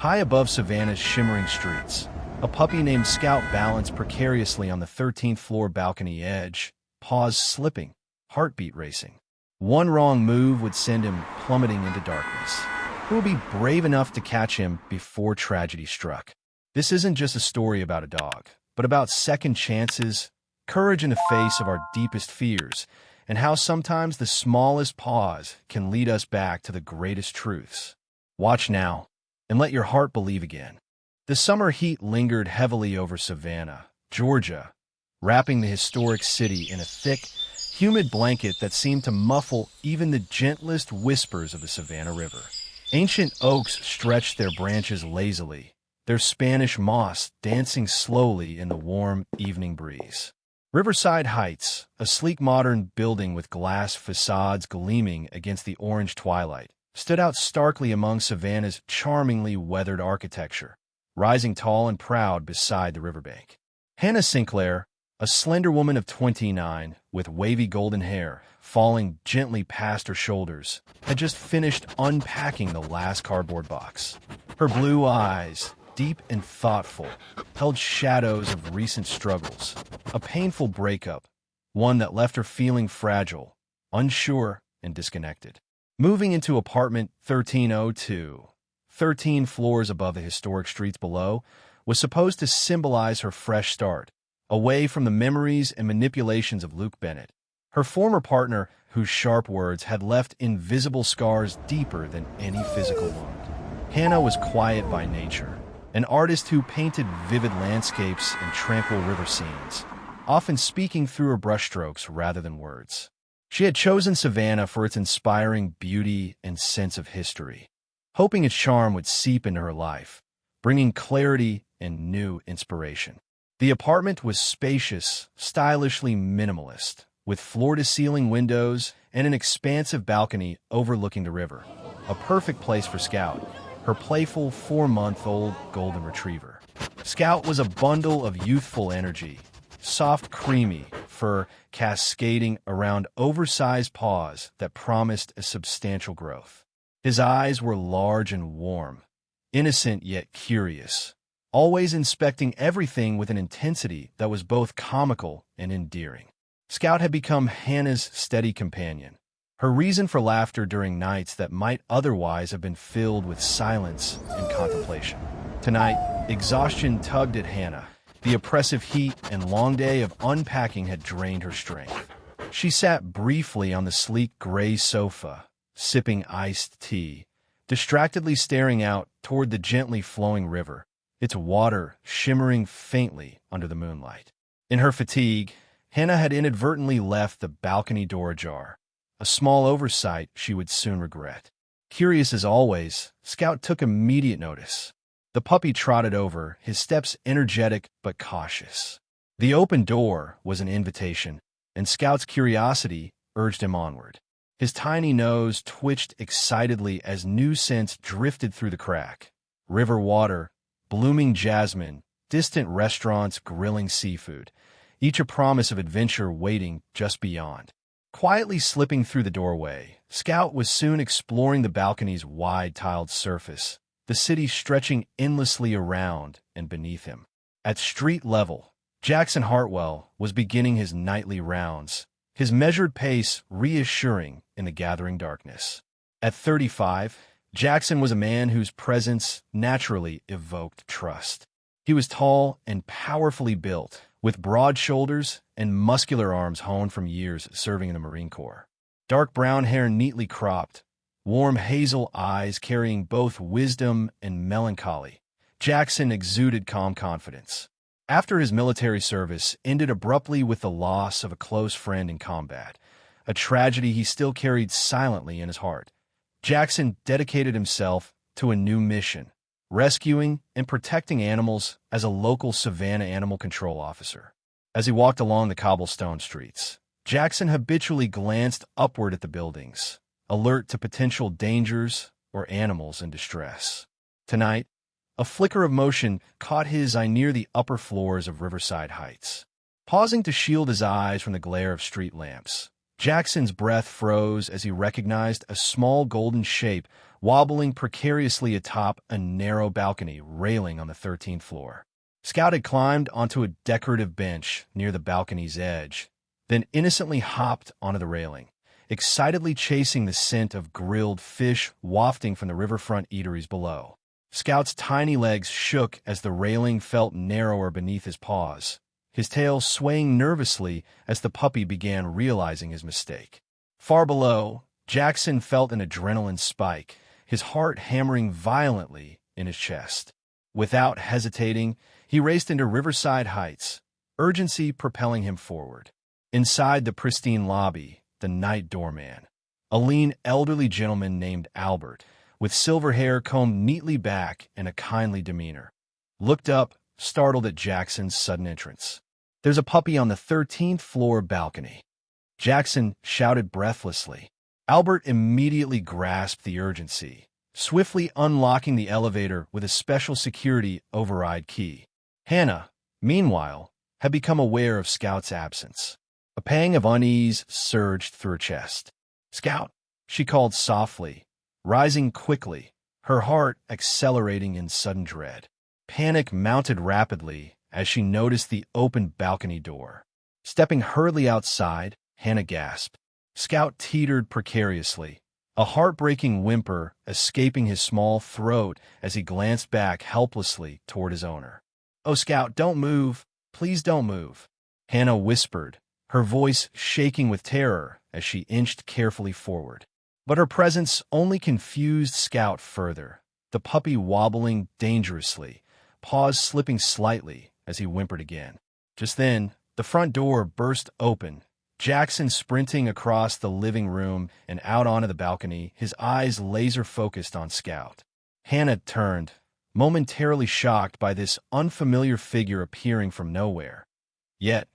High above Savannah's shimmering streets, a puppy named Scout balanced precariously on the 13th floor balcony edge, paws slipping, heartbeat racing. One wrong move would send him plummeting into darkness. Who would be brave enough to catch him before tragedy struck? This isn't just a story about a dog, but about second chances, courage in the face of our deepest fears, and how sometimes the smallest pause can lead us back to the greatest truths. Watch now, and let your heart believe again. The summer heat lingered heavily over Savannah, Georgia, wrapping the historic city in a thick, humid blanket that seemed to muffle even the gentlest whispers of the Savannah River. Ancient oaks stretched their branches lazily, their Spanish moss dancing slowly in the warm evening breeze. Riverside Heights, a sleek modern building with glass facades gleaming against the orange twilight, stood out starkly among Savannah's charmingly weathered architecture, rising tall and proud beside the riverbank. Hannah Sinclair, a slender woman of 29, with wavy golden hair falling gently past her shoulders, had just finished unpacking the last cardboard box. Her blue eyes, deep and thoughtful, held shadows of recent struggles, a painful breakup, one that left her feeling fragile, unsure, and disconnected. Moving into apartment 1302, 13 floors above the historic streets below, was supposed to symbolize her fresh start, away from the memories and manipulations of Luke Bennett, her former partner whose sharp words had left invisible scars deeper than any physical wound. Hannah was quiet by nature, an artist who painted vivid landscapes and tranquil river scenes, often speaking through her brushstrokes rather than words. She had chosen Savannah for its inspiring beauty and sense of history, hoping its charm would seep into her life, bringing clarity and new inspiration. The apartment was spacious, stylishly minimalist, with floor-to-ceiling windows and an expansive balcony overlooking the river, a perfect place for Scout, her playful 4-month-old golden retriever. Scout was a bundle of youthful energy, soft, creamy fur cascading around oversized paws that promised a substantial growth. His eyes were large and warm, innocent yet curious, always inspecting everything with an intensity that was both comical and endearing. Scout had become Hannah's steady companion, her reason for laughter during nights that might otherwise have been filled with silence and contemplation. Tonight, exhaustion tugged at Hannah. The oppressive heat and long day of unpacking had drained her strength. She sat briefly on the sleek gray sofa, sipping iced tea, distractedly staring out toward the gently flowing river, its water shimmering faintly under the moonlight. In her fatigue, Hannah had inadvertently left the balcony door ajar, a small oversight she would soon regret. Curious as always, Scout took immediate notice. The puppy trotted over, his steps energetic but cautious. The open door was an invitation, and Scout's curiosity urged him onward. His tiny nose twitched excitedly as new scents drifted through the crack. River water, blooming jasmine, distant restaurants grilling seafood, each a promise of adventure waiting just beyond. Quietly slipping through the doorway, Scout was soon exploring the balcony's wide tiled surface, the city stretching endlessly around and beneath him. At street level, Jackson Hartwell was beginning his nightly rounds, his measured pace reassuring in the gathering darkness. At 35, Jackson was a man whose presence naturally evoked trust. He was tall and powerfully built, with broad shoulders and muscular arms honed from years serving in the Marine Corps. Dark brown hair neatly cropped, warm hazel eyes carrying both wisdom and melancholy, Jackson exuded calm confidence. After his military service ended abruptly with the loss of a close friend in combat, a tragedy he still carried silently in his heart, Jackson dedicated himself to a new mission, rescuing and protecting animals as a local Savannah animal control officer. As he walked along the cobblestone streets, Jackson habitually glanced upward at the buildings, alert to potential dangers or animals in distress. Tonight, a flicker of motion caught his eye near the upper floors of Riverside Heights. Pausing to shield his eyes from the glare of street lamps, Jackson's breath froze as he recognized a small golden shape wobbling precariously atop a narrow balcony railing on the 13th floor. Scout had climbed onto a decorative bench near the balcony's edge, then innocently hopped onto the railing, excitedly chasing the scent of grilled fish wafting from the riverfront eateries below. Scout's tiny legs shook as the railing felt narrower beneath his paws, his tail swaying nervously as the puppy began realizing his mistake. Far below, Jackson felt an adrenaline spike, his heart hammering violently in his chest. Without hesitating, he raced into Riverside Heights, urgency propelling him forward. Inside the pristine lobby, the night doorman, a lean elderly gentleman named Albert, with silver hair combed neatly back and a kindly demeanor, looked up, startled at Jackson's sudden entrance. "There's a puppy on the 13th floor balcony," Jackson shouted breathlessly. Albert immediately grasped the urgency, swiftly unlocking the elevator with a special security override key. Hannah, meanwhile, had become aware of Scout's absence. A pang of unease surged through her chest. "Scout," she called softly, rising quickly, her heart accelerating in sudden dread. Panic mounted rapidly as she noticed the open balcony door. Stepping hurriedly outside, Hannah gasped. Scout teetered precariously, a heartbreaking whimper escaping his small throat as he glanced back helplessly toward his owner. "Oh, Scout, don't move. Please don't move," Hannah whispered, her voice shaking with terror as she inched carefully forward. But her presence only confused Scout further, the puppy wobbling dangerously, paws slipping slightly as he whimpered again. Just then, the front door burst open, Jackson sprinting across the living room and out onto the balcony, his eyes laser-focused on Scout. Hannah turned, momentarily shocked by this unfamiliar figure appearing from nowhere. Yet,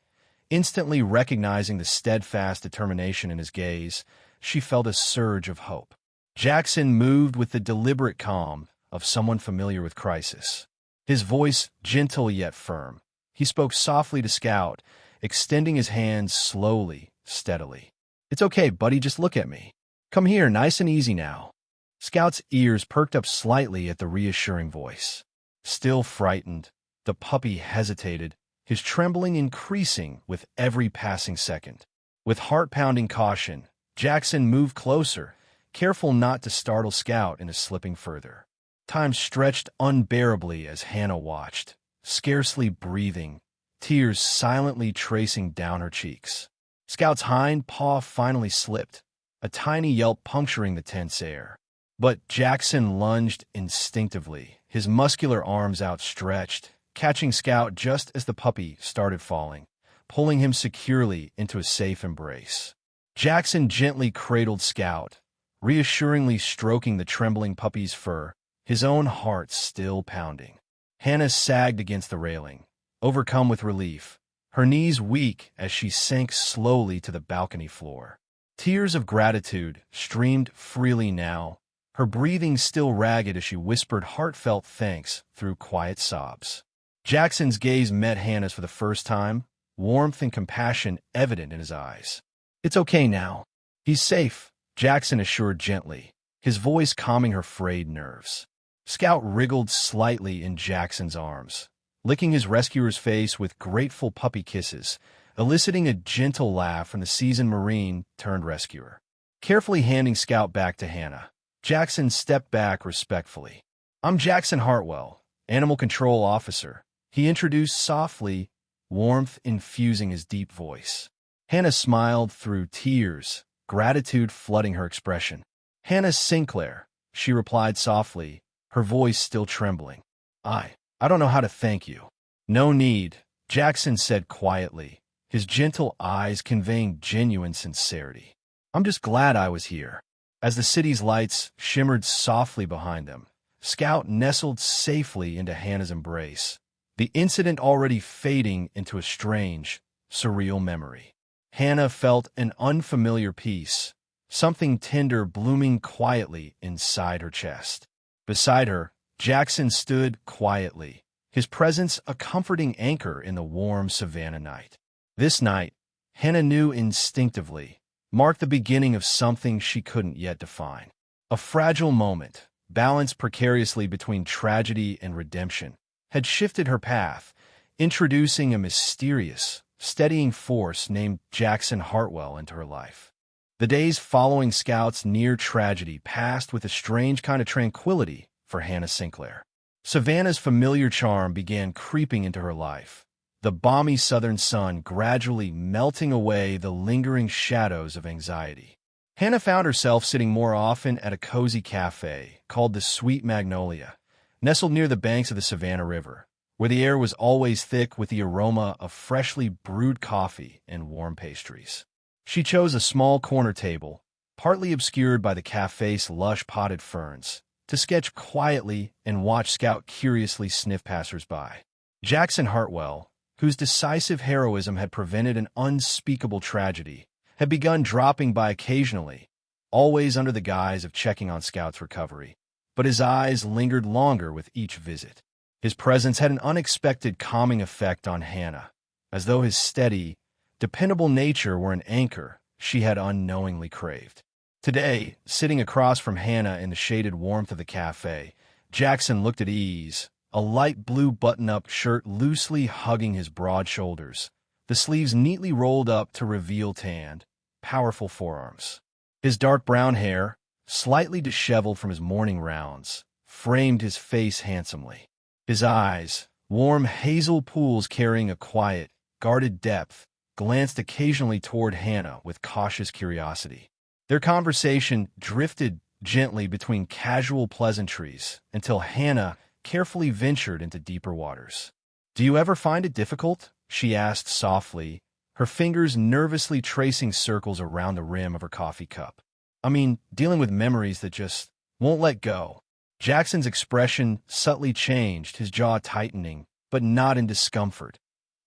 instantly recognizing the steadfast determination in his gaze, she felt a surge of hope. Jackson moved with the deliberate calm of someone familiar with crisis. His voice gentle yet firm, he spoke softly to Scout, extending his hands slowly, steadily. "It's okay, buddy, just look at me. Come here, nice and easy now." Scout's ears perked up slightly at the reassuring voice. Still frightened, the puppy hesitated, his trembling increasing with every passing second. With heart-pounding caution, Jackson moved closer, careful not to startle Scout into slipping further. Time stretched unbearably as Hannah watched, scarcely breathing, tears silently tracing down her cheeks. Scout's hind paw finally slipped, a tiny yelp puncturing the tense air. But Jackson lunged instinctively, his muscular arms outstretched, catching Scout just as the puppy started falling, pulling him securely into a safe embrace. Jackson gently cradled Scout, reassuringly stroking the trembling puppy's fur, his own heart still pounding. Hannah sagged against the railing, overcome with relief, her knees weak as she sank slowly to the balcony floor. Tears of gratitude streamed freely now, her breathing still ragged as she whispered heartfelt thanks through quiet sobs. Jackson's gaze met Hannah's for the first time, warmth and compassion evident in his eyes. "It's okay now. He's safe," Jackson assured gently, his voice calming her frayed nerves. Scout wriggled slightly in Jackson's arms, licking his rescuer's face with grateful puppy kisses, eliciting a gentle laugh from the seasoned Marine turned rescuer. Carefully handing Scout back to Hannah, Jackson stepped back respectfully. "I'm Jackson Hartwell, Animal Control Officer," he introduced softly, warmth infusing his deep voice. Hannah smiled through tears, gratitude flooding her expression. "Hannah Sinclair," she replied softly, her voice still trembling. I don't know how to thank you." "No need," Jackson said quietly, his gentle eyes conveying genuine sincerity. "I'm just glad I was here." As the city's lights shimmered softly behind them, Scout nestled safely into Hannah's embrace, the incident already fading into a strange, surreal memory. Hannah felt an unfamiliar peace, something tender blooming quietly inside her chest. Beside her, Jackson stood quietly, his presence a comforting anchor in the warm Savannah night. This night, Hannah knew instinctively, marked the beginning of something she couldn't yet define. A fragile moment, balanced precariously between tragedy and redemption, had shifted her path, introducing a mysterious, steadying force named Jackson Hartwell into her life. The days following Scout's near tragedy passed with a strange kind of tranquility for Hannah Sinclair. Savannah's familiar charm began creeping into her life, the balmy southern sun gradually melting away the lingering shadows of anxiety. Hannah found herself sitting more often at a cozy cafe called the Sweet Magnolia, nestled near the banks of the Savannah River, where the air was always thick with the aroma of freshly brewed coffee and warm pastries. She chose a small corner table, partly obscured by the cafe's lush potted ferns, to sketch quietly and watch Scout curiously sniff passers-by. Jackson Hartwell, whose decisive heroism had prevented an unspeakable tragedy, had begun dropping by occasionally, always under the guise of checking on Scout's recovery. But his eyes lingered longer with each visit. His presence had an unexpected calming effect on Hannah, as though his steady, dependable nature were an anchor she had unknowingly craved. Today, sitting across from Hannah in the shaded warmth of the cafe, Jackson looked at ease, a light blue button-up shirt loosely hugging his broad shoulders, the sleeves neatly rolled up to reveal tanned, powerful forearms. His dark brown hair, slightly disheveled from his morning rounds, framed his face handsomely. His eyes, warm hazel pools carrying a quiet, guarded depth, glanced occasionally toward Hannah with cautious curiosity. Their conversation drifted gently between casual pleasantries until Hannah carefully ventured into deeper waters. "Do you ever find it difficult?" she asked softly, her fingers nervously tracing circles around the rim of her coffee cup. "I mean, dealing with memories that just won't let go." Jackson's expression subtly changed, his jaw tightening, but not in discomfort,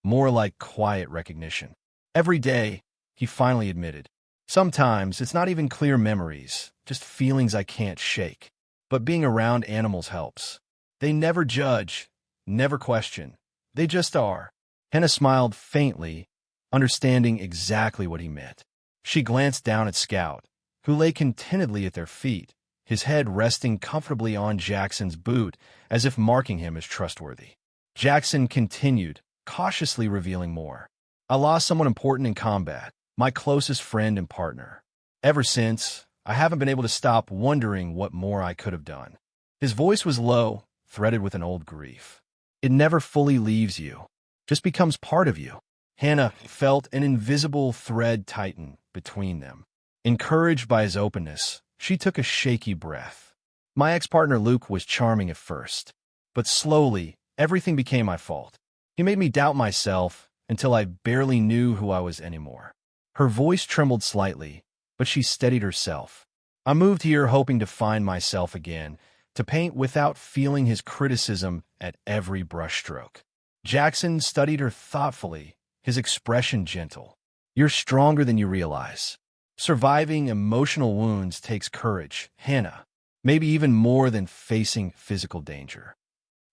more like quiet recognition. "Every day," he finally admitted. "Sometimes it's not even clear memories, just feelings I can't shake. But being around animals helps. They never judge, never question. They just are." Hannah smiled faintly, understanding exactly what he meant. She glanced down at Scout, who lay contentedly at their feet, his head resting comfortably on Jackson's boot, as if marking him as trustworthy. Jackson continued, cautiously revealing more. "I lost someone important in combat, my closest friend and partner. Ever since, I haven't been able to stop wondering what more I could have done." His voice was low, threaded with an old grief. "It never fully leaves you, just becomes part of you." Hannah felt an invisible thread tighten between them. Encouraged by his openness, she took a shaky breath. "My ex-partner Luke was charming at first, but slowly, everything became my fault. He made me doubt myself until I barely knew who I was anymore." Her voice trembled slightly, but she steadied herself. "I moved here hoping to find myself again, to paint without feeling his criticism at every brushstroke." Jackson studied her thoughtfully, his expression gentle. "You're stronger than you realize. Surviving emotional wounds takes courage, Hannah, maybe even more than facing physical danger."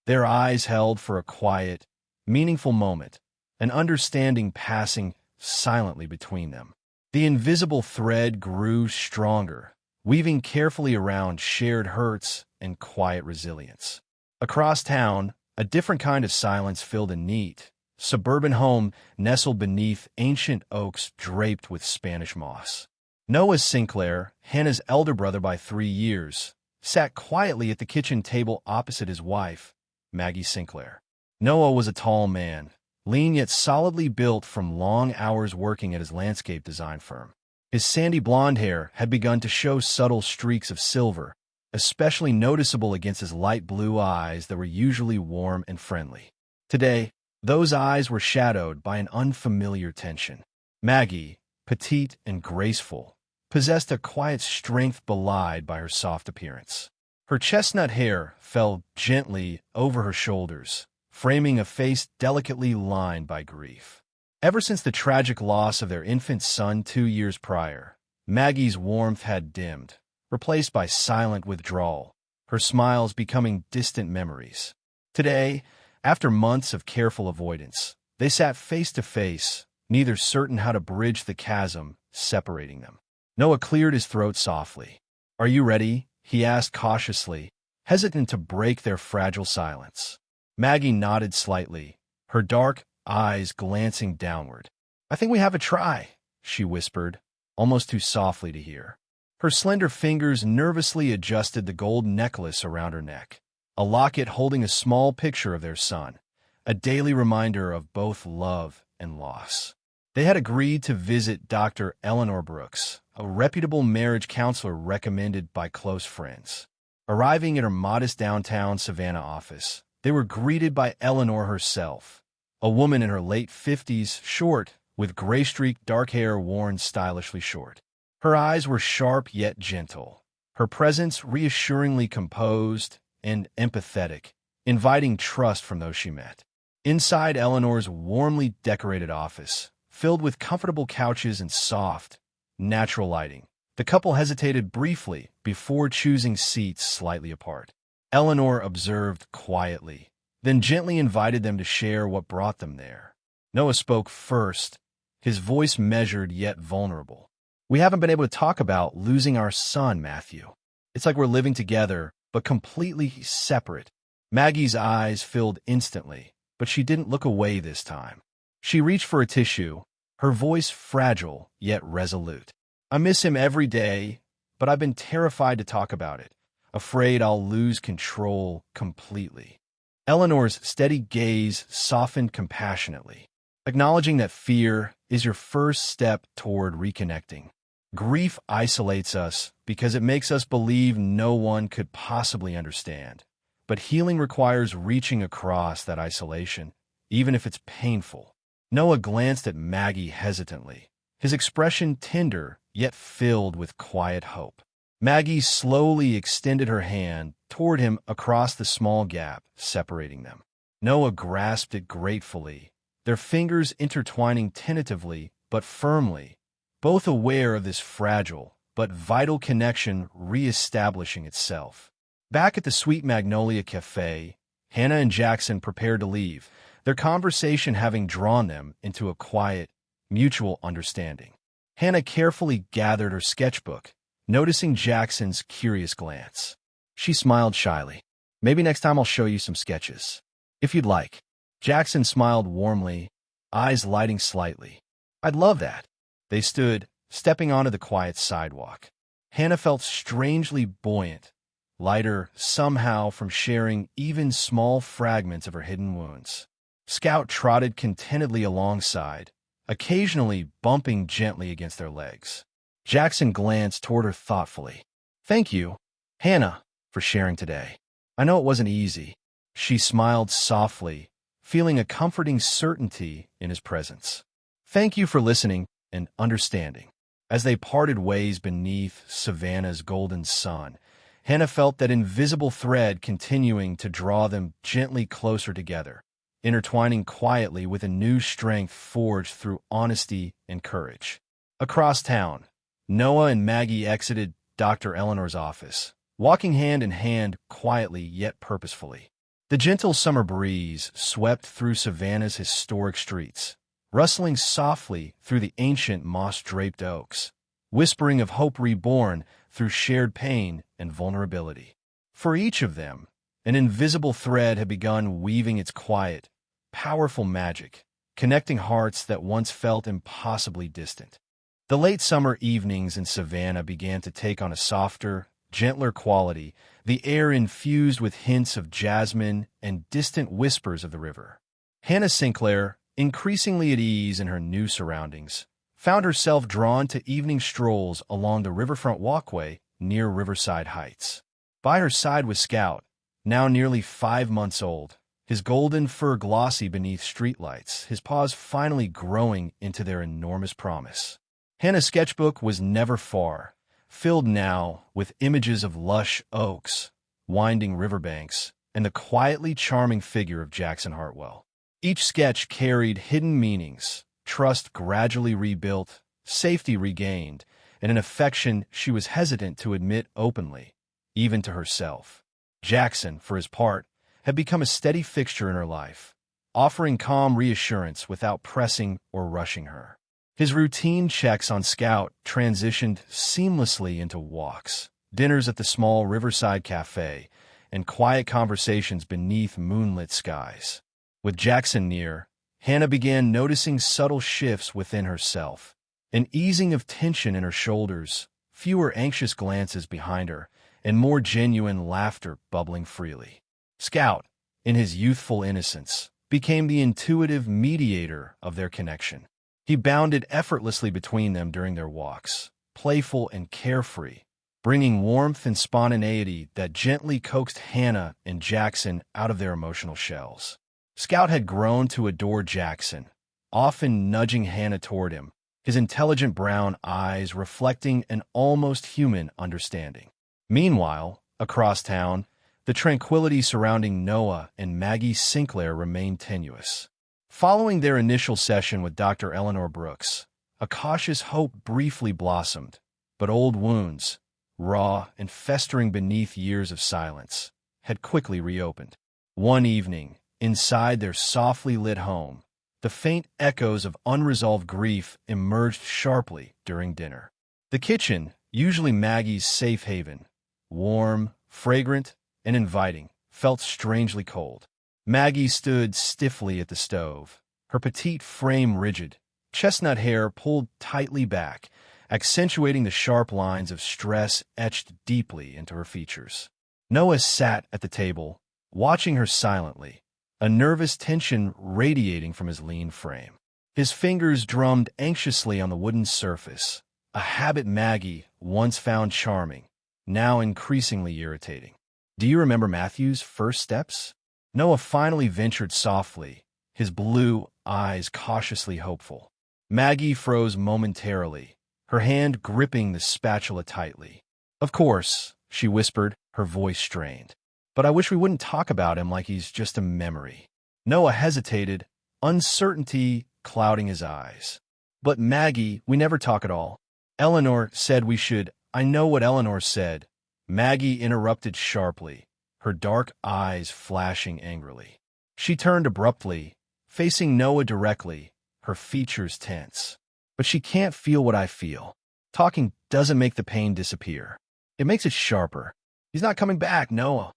Their eyes held for a quiet, meaningful moment, an understanding passing silently between them. The invisible thread grew stronger, weaving carefully around shared hurts and quiet resilience. Across town, a different kind of silence filled a neat, suburban home nestled beneath ancient oaks draped with Spanish moss. Noah Sinclair, Hannah's elder brother by 3 years, sat quietly at the kitchen table opposite his wife, Maggie Sinclair. Noah was a tall man, lean yet solidly built from long hours working at his landscape design firm. His sandy blonde hair had begun to show subtle streaks of silver, especially noticeable against his light blue eyes that were usually warm and friendly. Today, those eyes were shadowed by an unfamiliar tension. Maggie, petite and graceful, possessed a quiet strength belied by her soft appearance. Her chestnut hair fell gently over her shoulders, framing a face delicately lined by grief. Ever since the tragic loss of their infant son 2 years prior, Maggie's warmth had dimmed, replaced by silent withdrawal, her smiles becoming distant memories. Today, after months of careful avoidance, they sat face to face, neither certain how to bridge the chasm separating them. Noah cleared his throat softly. "Are you ready?" he asked cautiously, hesitant to break their fragile silence. Maggie nodded slightly, her dark eyes glancing downward. "I think we have a try," she whispered, almost too softly to hear. Her slender fingers nervously adjusted the gold necklace around her neck, a locket holding a small picture of their son, a daily reminder of both love and loss. They had agreed to visit Dr. Eleanor Brooks, a reputable marriage counselor recommended by close friends. Arriving at her modest downtown Savannah office, they were greeted by Eleanor herself, a woman in her late 50s, short, with gray-streaked dark hair worn stylishly short. Her eyes were sharp yet gentle, her presence reassuringly composed and empathetic, inviting trust from those she met. Inside Eleanor's warmly decorated office, filled with comfortable couches and soft, natural lighting, the couple hesitated briefly before choosing seats slightly apart. Eleanor observed quietly, then gently invited them to share what brought them there. Noah spoke first, his voice measured yet vulnerable. "We haven't been able to talk about losing our son, Matthew. It's like we're living together, but completely separate." Maggie's eyes filled instantly, but she didn't look away this time. She reached for a tissue, her voice fragile yet resolute. "I miss him every day, but I've been terrified to talk about it, afraid I'll lose control completely." Eleanor's steady gaze softened compassionately, acknowledging that fear is your first step toward reconnecting. Grief isolates us because it makes us believe no one could possibly understand. But healing requires reaching across that isolation, even if it's painful. Noah glanced at Maggie hesitantly, his expression tender yet filled with quiet hope. Maggie slowly extended her hand toward him across the small gap separating them. Noah grasped it gratefully, their fingers intertwining tentatively but firmly, both aware of this fragile but vital connection re-establishing itself. Back at the Sweet Magnolia Cafe, Hannah and Jackson prepared to leave, their conversation having drawn them into a quiet, mutual understanding. Hannah carefully gathered her sketchbook, noticing Jackson's curious glance. She smiled shyly. "Maybe next time I'll show you some sketches, if you'd like." Jackson smiled warmly, eyes lighting slightly. "I'd love that." They stood, stepping onto the quiet sidewalk. Hannah felt strangely buoyant, lighter somehow from sharing even small fragments of her hidden wounds. Scout trotted contentedly alongside, occasionally bumping gently against their legs. Jackson glanced toward her thoughtfully. "Thank you, Hannah, for sharing today. I know it wasn't easy." She smiled softly, feeling a comforting certainty in his presence. "Thank you for listening and understanding." As they parted ways beneath Savannah's golden sun, Hannah felt that invisible thread continuing to draw them gently closer together, intertwining quietly with a new strength forged through honesty and courage. Across town, Noah and Maggie exited Dr. Eleanor's office, walking hand in hand quietly yet purposefully. The gentle summer breeze swept through Savannah's historic streets, rustling softly through the ancient moss-draped oaks, whispering of hope reborn through shared pain and vulnerability. For each of them, an invisible thread had begun weaving its quiet, powerful magic, connecting hearts that once felt impossibly distant. The late summer evenings in Savannah began to take on a softer, gentler quality, the air infused with hints of jasmine and distant whispers of the river. Hannah Sinclair, increasingly at ease in her new surroundings, found herself drawn to evening strolls along the riverfront walkway near Riverside Heights. By her side was Scout, now nearly 5 months old, his golden fur glossy beneath streetlights, his paws finally growing into their enormous promise. Hannah's sketchbook was never far, filled now with images of lush oaks, winding riverbanks, and the quietly charming figure of Jackson Hartwell. Each sketch carried hidden meanings, trust gradually rebuilt, safety regained, and an affection she was hesitant to admit openly, even to herself. Jackson, for his part, had become a steady fixture in her life, offering calm reassurance without pressing or rushing her. His routine checks on Scout transitioned seamlessly into walks, dinners at the small riverside cafe, and quiet conversations beneath moonlit skies. With Jackson near, Hannah began noticing subtle shifts within herself, an easing of tension in her shoulders, fewer anxious glances behind her, and more genuine laughter bubbling freely. Scout, in his youthful innocence, became the intuitive mediator of their connection. He bounded effortlessly between them during their walks, playful and carefree, bringing warmth and spontaneity that gently coaxed Hannah and Jackson out of their emotional shells. Scout had grown to adore Jackson, often nudging Hannah toward him, his intelligent brown eyes reflecting an almost human understanding. Meanwhile, across town, the tranquility surrounding Noah and Maggie Sinclair remained tenuous. Following their initial session with Dr. Eleanor Brooks, a cautious hope briefly blossomed, but old wounds, raw and festering beneath years of silence, had quickly reopened. One evening, inside their softly lit home, the faint echoes of unresolved grief emerged sharply during dinner. The kitchen, usually Maggie's safe haven, warm, fragrant, and inviting, felt strangely cold. Maggie stood stiffly at the stove, her petite frame rigid, chestnut hair pulled tightly back, accentuating the sharp lines of stress etched deeply into her features. Noah sat at the table, watching her silently, a nervous tension radiating from his lean frame. His fingers drummed anxiously on the wooden surface, a habit Maggie once found charming, now increasingly irritating. "Do you remember Matthew's first steps?" Noah finally ventured softly, his blue eyes cautiously hopeful. Maggie froze momentarily, her hand gripping the spatula tightly. "Of course," she whispered, her voice strained. "But I wish we wouldn't talk about him like he's just a memory." Noah hesitated, uncertainty clouding his eyes. "But Maggie, we never talk at all. Eleanor said we should." "I know what Eleanor said," Maggie interrupted sharply, her dark eyes flashing angrily. She turned abruptly, facing Noah directly, her features tense. "But she can't feel what I feel. Talking doesn't make the pain disappear. It makes it sharper. He's not coming back, Noah."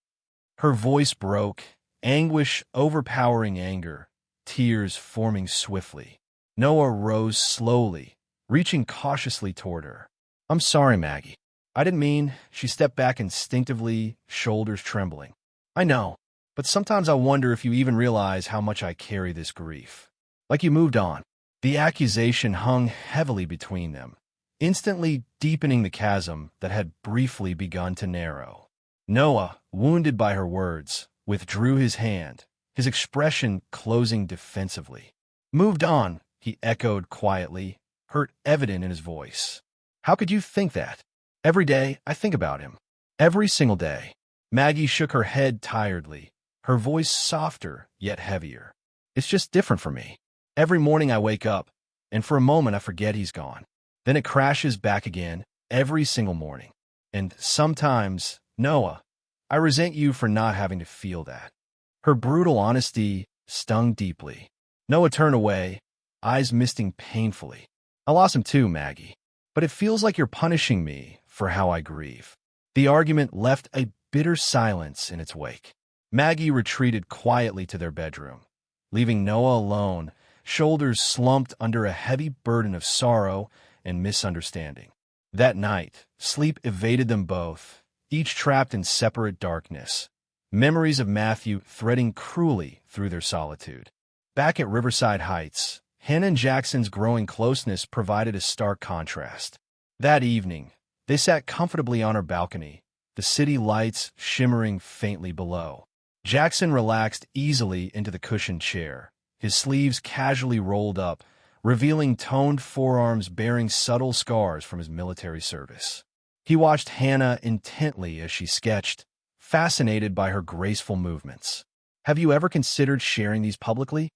Her voice broke, anguish overpowering anger, tears forming swiftly. Noah rose slowly, reaching cautiously toward her. "I'm sorry, Maggie. I didn't mean." She stepped back instinctively, shoulders trembling. "I know, but sometimes I wonder if you even realize how much I carry this grief. Like you moved on." The accusation hung heavily between them, instantly deepening the chasm that had briefly begun to narrow. Noah, wounded by her words, withdrew his hand, his expression closing defensively. "Moved on," he echoed quietly, hurt evident in his voice. "How could you think that? Every day I think about him. Every single day." Maggie shook her head tiredly, her voice softer yet heavier. "It's just different for me. Every morning I wake up, and for a moment I forget he's gone. Then it crashes back again, every single morning. And sometimes, Noah, I resent you for not having to feel that." Her brutal honesty stung deeply. Noah turned away, eyes misting painfully. "I lost him too, Maggie. But it feels like you're punishing me for how I grieve." The argument left a bitter silence in its wake. Maggie retreated quietly to their bedroom, leaving Noah alone, shoulders slumped under a heavy burden of sorrow and misunderstanding. That night, sleep evaded them both, each trapped in separate darkness, memories of Matthew threading cruelly through their solitude. Back at Riverside Heights, Hannah and Jackson's growing closeness provided a stark contrast. That evening, they sat comfortably on her balcony, the city lights shimmering faintly below. Jackson relaxed easily into the cushioned chair, his sleeves casually rolled up, revealing toned forearms bearing subtle scars from his military service. He watched Hannah intently as she sketched, fascinated by her graceful movements. "Have you ever considered sharing these publicly?"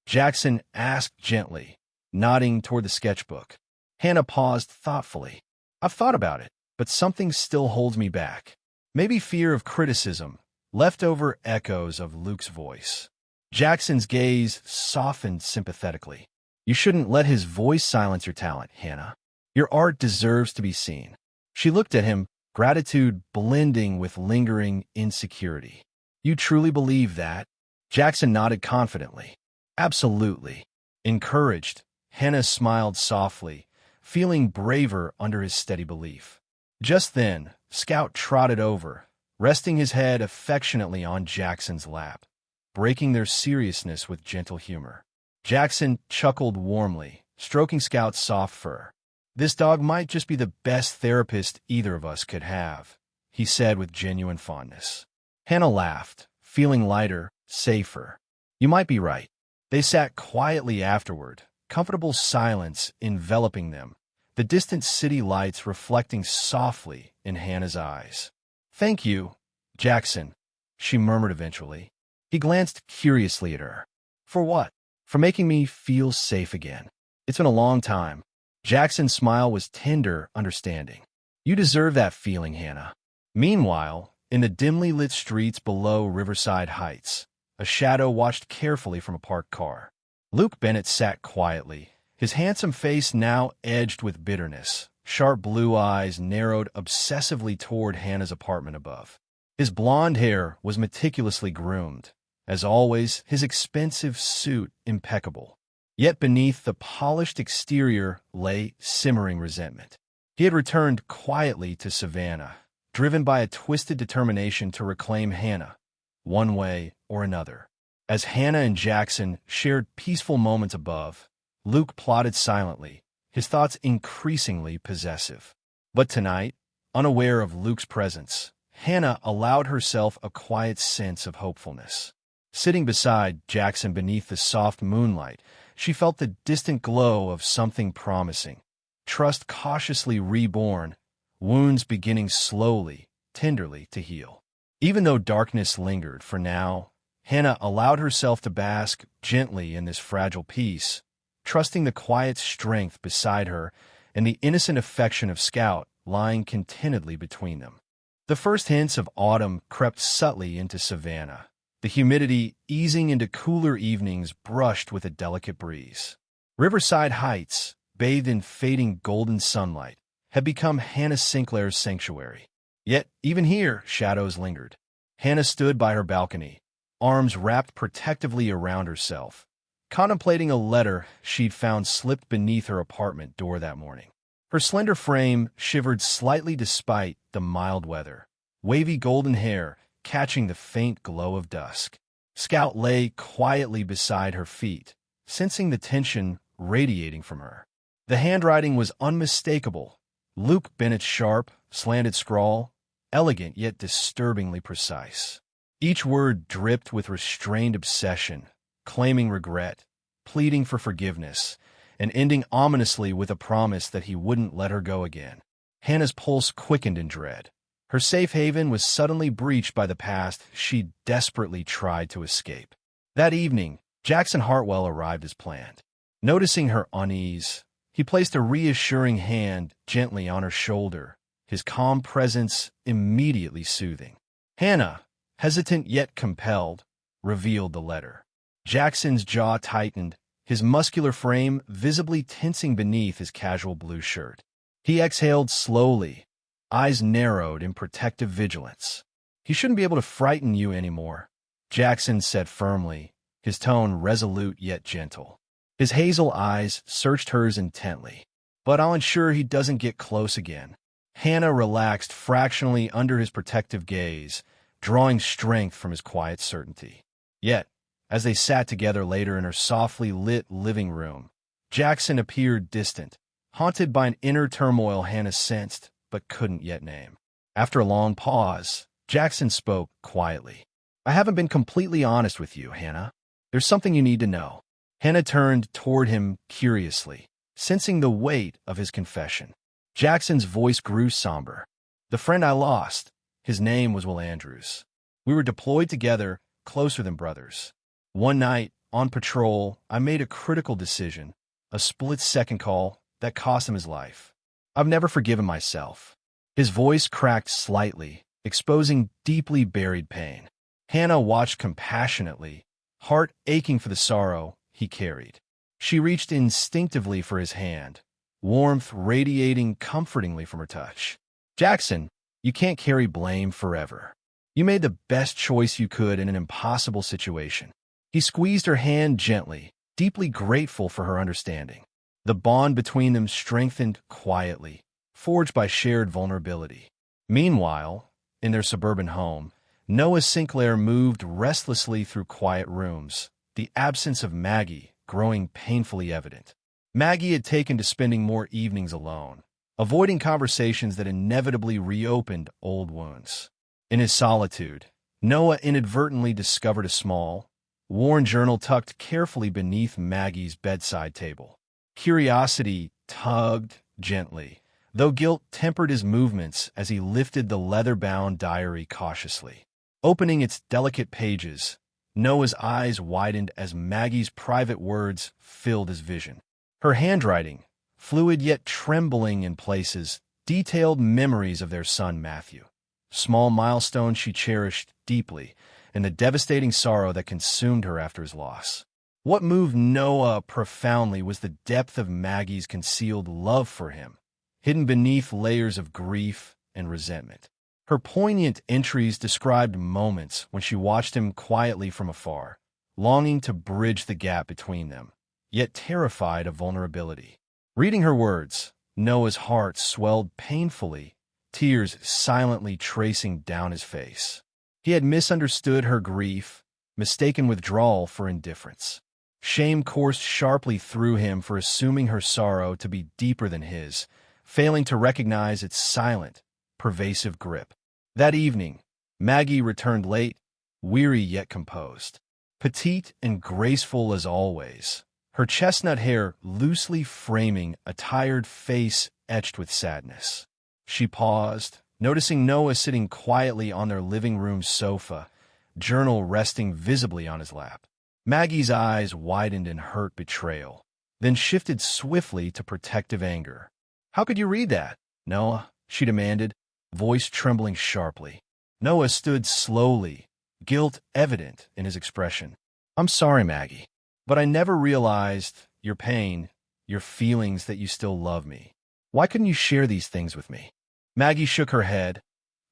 Jackson asked gently, nodding toward the sketchbook. Hannah paused thoughtfully. "I've thought about it, but something still holds me back. Maybe fear of criticism, leftover echoes of Luke's voice." Jackson's gaze softened sympathetically. "You shouldn't let his voice silence your talent, Hannah. Your art deserves to be seen." She looked at him, gratitude blending with lingering insecurity. You truly believe that? Jackson nodded confidently. Absolutely. Encouraged, Hannah smiled softly, feeling braver under his steady belief. Just then, Scout trotted over, resting his head affectionately on Jackson's lap, breaking their seriousness with gentle humor. Jackson chuckled warmly, stroking Scout's soft fur. This dog might just be the best therapist either of us could have, he said with genuine fondness. Hannah laughed, feeling lighter, safer. You might be right. They sat quietly afterward, comfortable silence enveloping them, the distant city lights reflecting softly in Hannah's eyes. Thank you, Jackson, she murmured eventually. He glanced curiously at her. For what? For making me feel safe again. It's been a long time. Jackson's smile was tender, understanding. You deserve that feeling, Hannah. Meanwhile, in the dimly lit streets below Riverside Heights, a shadow watched carefully from a parked car. Luke Bennett sat quietly, his handsome face now edged with bitterness, sharp blue eyes narrowed obsessively toward Hannah's apartment above. His blonde hair was meticulously groomed, as always, his expensive suit impeccable. Yet beneath the polished exterior lay simmering resentment. He had returned quietly to Savannah, driven by a twisted determination to reclaim Hannah, one way or another. As Hannah and Jackson shared peaceful moments above, Luke plodded silently, his thoughts increasingly possessive. But tonight, unaware of Luke's presence, Hannah allowed herself a quiet sense of hopefulness. Sitting beside Jackson beneath the soft moonlight, she felt the distant glow of something promising. Trust cautiously reborn, wounds beginning slowly, tenderly to heal. Even though darkness lingered for now, Hannah allowed herself to bask gently in this fragile peace, trusting the quiet strength beside her and the innocent affection of Scout lying contentedly between them. The first hints of autumn crept subtly into Savannah, the humidity easing into cooler evenings brushed with a delicate breeze. Riverside Heights, bathed in fading golden sunlight, had become Hannah Sinclair's sanctuary. Yet, even here, shadows lingered. Hannah stood by her balcony, arms wrapped protectively around herself, contemplating a letter she'd found slipped beneath her apartment door that morning. Her slender frame shivered slightly despite the mild weather, wavy golden hair catching the faint glow of dusk. Scout lay quietly beside her feet, sensing the tension radiating from her. The handwriting was unmistakable. Luke Bennett's sharp, slanted scrawl, elegant yet disturbingly precise. Each word dripped with restrained obsession, claiming regret, pleading for forgiveness, and ending ominously with a promise that he wouldn't let her go again. Hannah's pulse quickened in dread. Her safe haven was suddenly breached by the past she desperately tried to escape. That evening, Jackson Hartwell arrived as planned. Noticing her unease, he placed a reassuring hand gently on her shoulder, his calm presence immediately soothing. Hannah, hesitant yet compelled, revealed the letter. Jackson's jaw tightened, his muscular frame visibly tensing beneath his casual blue shirt. He exhaled slowly, eyes narrowed in protective vigilance. He shouldn't be able to frighten you anymore, Jackson said firmly, his tone resolute yet gentle. His hazel eyes searched hers intently. But I'll ensure he doesn't get close again. Hannah relaxed fractionally under his protective gaze, drawing strength from his quiet certainty. Yet, as they sat together later in her softly lit living room, Jackson appeared distant, haunted by an inner turmoil Hannah sensed but couldn't yet name. After a long pause, Jackson spoke quietly. I haven't been completely honest with you, Hannah. There's something you need to know. Hannah turned toward him curiously, sensing the weight of his confession. Jackson's voice grew somber. The friend I lost, his name was Will Andrews. We were deployed together, closer than brothers. One night, on patrol, I made a critical decision, a split-second call that cost him his life. I've never forgiven myself. His voice cracked slightly, exposing deeply buried pain. Hannah watched compassionately, heart aching for the sorrow he carried. She reached instinctively for his hand, warmth radiating comfortingly from her touch. Jackson, You can't carry blame forever. You made the best choice you could in an impossible situation. He squeezed her hand gently, deeply grateful for her understanding. The bond between them strengthened quietly, forged by shared vulnerability. Meanwhile, in their suburban home, Noah Sinclair moved restlessly through quiet rooms, the absence of Maggie growing painfully evident. Maggie had taken to spending more evenings alone, avoiding conversations that inevitably reopened old wounds. In his solitude, Noah inadvertently discovered a small, worn journal tucked carefully beneath Maggie's bedside table. Curiosity tugged gently, though guilt tempered his movements as he lifted the leather-bound diary cautiously. Opening its delicate pages, Noah's eyes widened as Maggie's private words filled his vision. Her handwriting, fluid yet trembling in places, detailed memories of their son Matthew. Small milestones she cherished deeply, and the devastating sorrow that consumed her after his loss. What moved Noah profoundly was the depth of Maggie's concealed love for him, hidden beneath layers of grief and resentment. Her poignant entries described moments when she watched him quietly from afar, longing to bridge the gap between them, yet terrified of vulnerability. Reading her words, Noah's heart swelled painfully, tears silently tracing down his face. He had misunderstood her grief, mistaken withdrawal for indifference. Shame coursed sharply through him for assuming her sorrow to be deeper than his, failing to recognize its silent, pervasive grip. That evening, Maggie returned late, weary yet composed. Petite and graceful as always, her chestnut hair loosely framing a tired face etched with sadness. She paused, noticing Noah sitting quietly on their living room sofa, journal resting visibly on his lap. Maggie's eyes widened in hurt betrayal, then shifted swiftly to protective anger. "How could you read that, Noah?" she demanded, voice trembling sharply. Noah stood slowly, guilt evident in his expression. "I'm sorry, Maggie, but I never realized your pain, your feelings that you still love me. Why couldn't you share these things with me?" Maggie shook her head,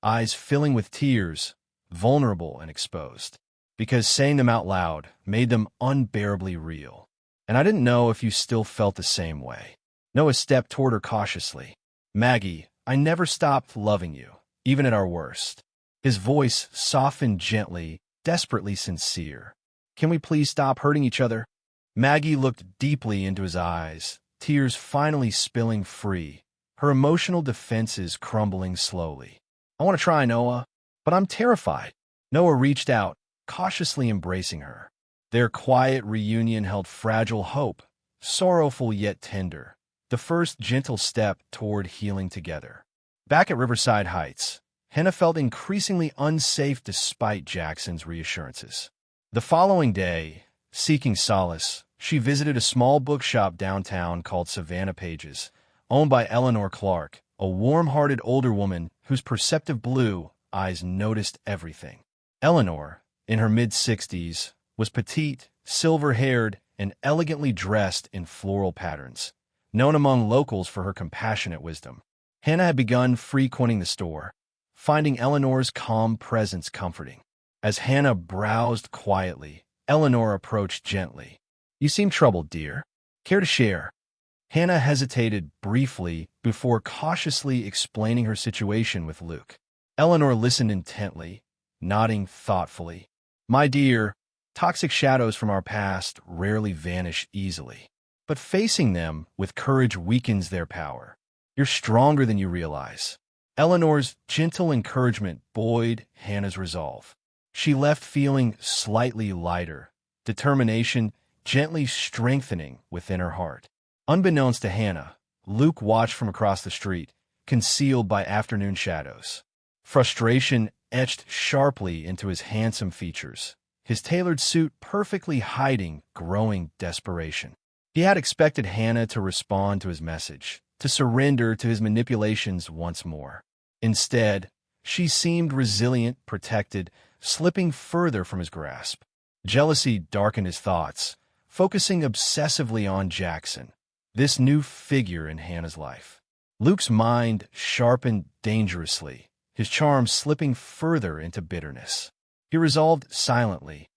eyes filling with tears, vulnerable and exposed. "Because saying them out loud made them unbearably real. And I didn't know if you still felt the same way." Noah stepped toward her cautiously. "Maggie, I never stopped loving you, even at our worst." His voice softened gently, desperately sincere. "Can we please stop hurting each other?" Maggie looked deeply into his eyes, tears finally spilling free, her emotional defenses crumbling slowly. "I want to try, Noah, but I'm terrified." Noah reached out, cautiously embracing her. Their quiet reunion held fragile hope, sorrowful yet tender, the first gentle step toward healing together. Back at Riverside Heights, Hannah felt increasingly unsafe despite Jackson's reassurances. The following day, seeking solace, she visited a small bookshop downtown called Savannah Pages, owned by Eleanor Clark, a warm-hearted older woman whose perceptive blue eyes noticed everything. Eleanor, in her mid-60s, was petite, silver-haired, and elegantly dressed in floral patterns, known among locals for her compassionate wisdom. Hannah had begun frequenting the store, finding Eleanor's calm presence comforting. As Hannah browsed quietly, Eleanor approached gently. "You seem troubled, dear. Care to share?" Hannah hesitated briefly before cautiously explaining her situation with Luke. Eleanor listened intently, nodding thoughtfully. "My dear, toxic shadows from our past rarely vanish easily, but facing them with courage weakens their power. You're stronger than you realize." Eleanor's gentle encouragement buoyed Hannah's resolve. She left feeling slightly lighter, determination gently strengthening within her heart. Unbeknownst to Hannah, Luke watched from across the street, concealed by afternoon shadows. Frustration etched sharply into his handsome features, his tailored suit perfectly hiding growing desperation. He had expected Hannah to respond to his message, to surrender to his manipulations once more. Instead, she seemed resilient, protected, slipping further from his grasp. Jealousy darkened his thoughts, focusing obsessively on Jackson, this new figure in Hannah's life. Luke's mind sharpened dangerously, his charm slipping further into bitterness. He resolved silently,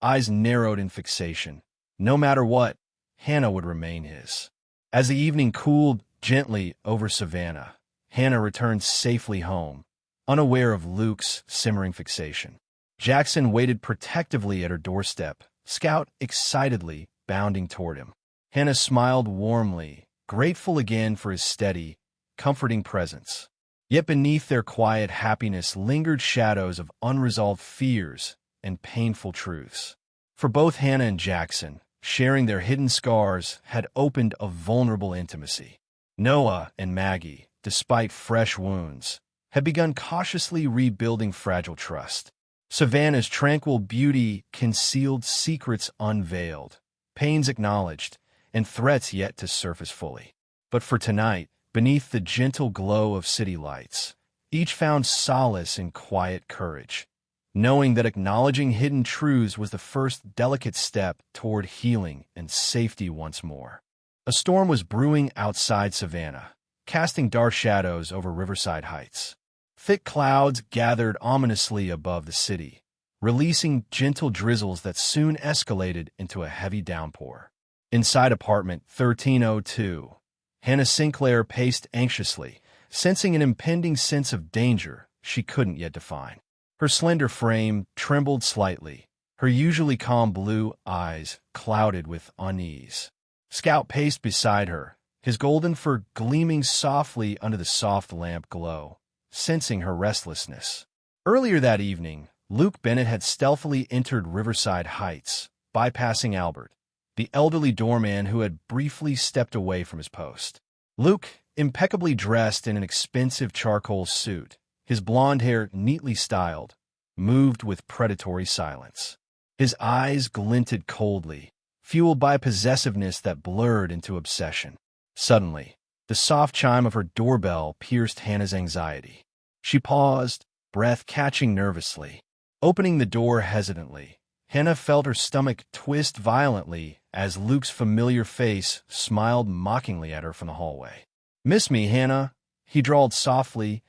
eyes narrowed in fixation. No matter what, Hannah would remain his. As the evening cooled gently over Savannah, Hannah returned safely home, unaware of Luke's simmering fixation. Jackson waited protectively at her doorstep, Scout excitedly bounding toward him. Hannah smiled warmly, grateful again for his steady, comforting presence. Yet beneath their quiet happiness lingered shadows of unresolved fears and painful truths. For both Hannah and Jackson, sharing their hidden scars had opened a vulnerable intimacy. Noah and Maggie, despite fresh wounds, had begun cautiously rebuilding fragile trust. Savannah's tranquil beauty concealed secrets unveiled, pains acknowledged, and threats yet to surface fully. But for tonight, beneath the gentle glow of city lights, each found solace in quiet courage, knowing that acknowledging hidden truths was the first delicate step toward healing and safety once more. A storm was brewing outside Savannah, casting dark shadows over Riverside Heights. Thick clouds gathered ominously above the city, releasing gentle drizzles that soon escalated into a heavy downpour. Inside apartment 1302, Hannah Sinclair paced anxiously, sensing an impending sense of danger she couldn't yet define. Her slender frame trembled slightly, her usually calm blue eyes clouded with unease. Scout paced beside her, his golden fur gleaming softly under the soft lamp glow, sensing her restlessness. Earlier that evening, Luke Bennett had stealthily entered Riverside Heights, bypassing Albert, the elderly doorman who had briefly stepped away from his post. Luke, impeccably dressed in an expensive charcoal suit, his blonde hair neatly styled, moved with predatory silence. His eyes glinted coldly, fueled by a possessiveness that blurred into obsession. Suddenly, the soft chime of her doorbell pierced Hannah's anxiety. She paused, breath catching nervously. Opening the door hesitantly, Hannah felt her stomach twist violently as Luke's familiar face smiled mockingly at her from the hallway. "Miss me, Hannah?" he drawled softly,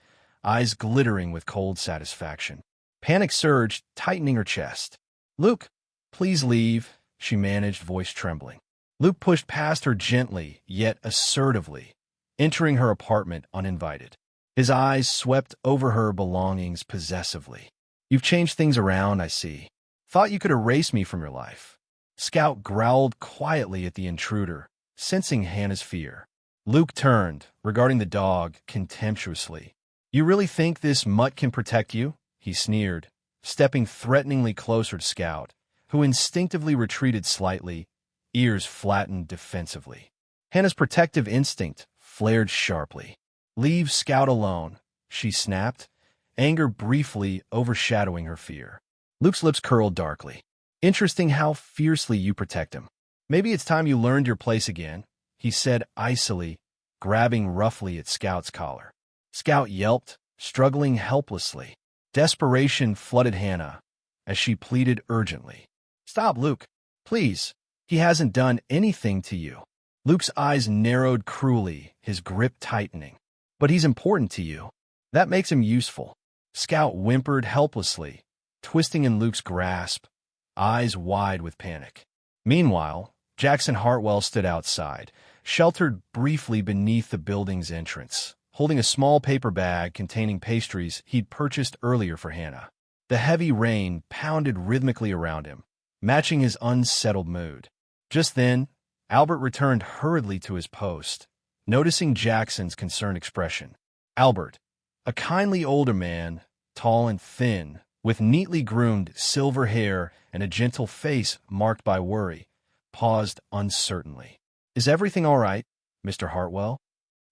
eyes glittering with cold satisfaction. Panic surged, tightening her chest. "Luke, please leave," she managed, voice trembling. Luke pushed past her gently, yet assertively, entering her apartment uninvited. His eyes swept over her belongings possessively. "You've changed things around, I see. Thought you could erase me from your life." Scout growled quietly at the intruder, sensing Hannah's fear. Luke turned, regarding the dog contemptuously. "You really think this mutt can protect you?" he sneered, stepping threateningly closer to Scout, who instinctively retreated slightly, ears flattened defensively. Hannah's protective instinct flared sharply. "Leave Scout alone," she snapped, anger briefly overshadowing her fear. Luke's lips curled darkly. "Interesting how fiercely you protect him. Maybe it's time you learned your place again," he said icily, grabbing roughly at Scout's collar. Scout yelped, struggling helplessly. Desperation flooded Hannah as she pleaded urgently. "Stop, Luke. Please. He hasn't done anything to you." Luke's eyes narrowed cruelly, his grip tightening. "But he's important to you. That makes him useful." Scout whimpered helplessly, twisting in Luke's grasp, eyes wide with panic. Meanwhile, Jackson Hartwell stood outside, sheltered briefly beneath the building's entrance, holding a small paper bag containing pastries he'd purchased earlier for Hannah. The heavy rain pounded rhythmically around him, matching his unsettled mood. Just then, Albert returned hurriedly to his post, noticing Jackson's concerned expression. Albert, a kindly older man, tall and thin, with neatly groomed silver hair and a gentle face marked by worry, paused uncertainly. "Is everything all right, Mr. Hartwell?"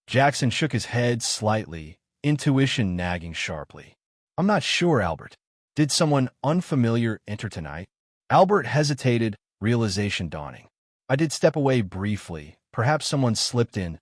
Jackson shook his head slightly, intuition nagging sharply. "I'm not sure, Albert. Did someone unfamiliar enter tonight?" Albert hesitated, realization dawning. "I did step away briefly. Perhaps someone slipped in."